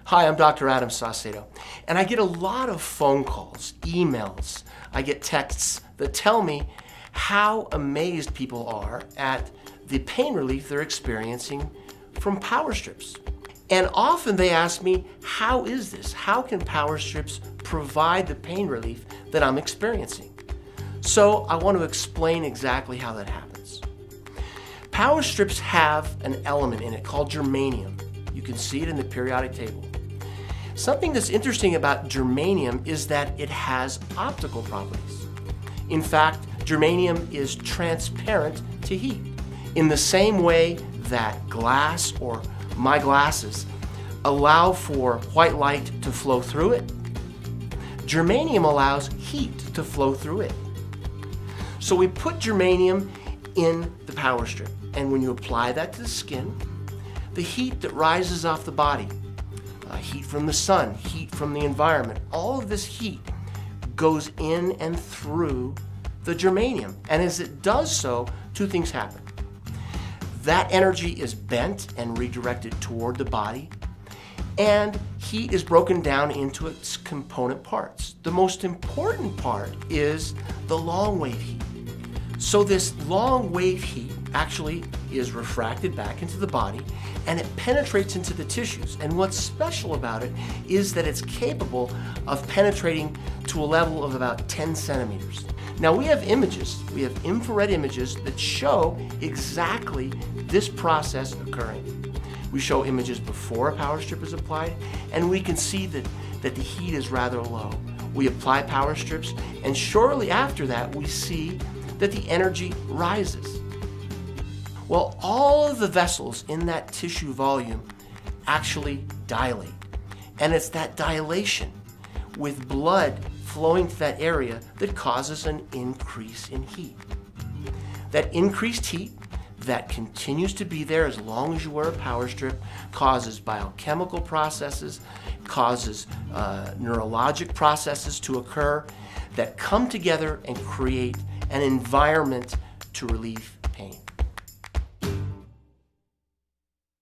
Hi, I'm Dr. Adam Saucedo, and I get a lot of phone calls, emails, I get texts that tell me how amazed people are at the pain relief they're experiencing from power strips. And often they ask me, how is this? How can power strips provide the pain relief that I'm experiencing? So I want to explain exactly how that happens. Power strips have an element in it called germanium. You can see it in the periodic table. Something that's interesting about germanium is that it has optical properties. In fact, germanium is transparent to heat in the same way that glass or my glasses allow for white light to flow through it. Germanium allows heat to flow through it. So we put germanium in the power strip, and when you apply that to the skin, the heat that rises off the body, heat from the sun, heat from the environment, all of this heat goes in and through the germanium. And as it does so, two things happen. That energy is bent and redirected toward the body, and heat is broken down into its component parts. The most important part is the long wave heat. So this long wave heat actually is refracted back into the body, and it penetrates into the tissues. And what's special about it is that it's capable of penetrating to a level of about 10 centimeters. Now we have images, we have infrared images that show exactly this process occurring. We show images before a power strip is applied, and we can see that the heat is rather low. We apply power strips, and shortly after that we see that the energy rises. Well, all of the vessels in that tissue volume actually dilate. And it's that dilation with blood flowing to that area that causes an increase in heat. That increased heat that continues to be there as long as you wear a power strip causes biochemical processes, causes neurologic processes to occur that come together and create an environment to relieve pain.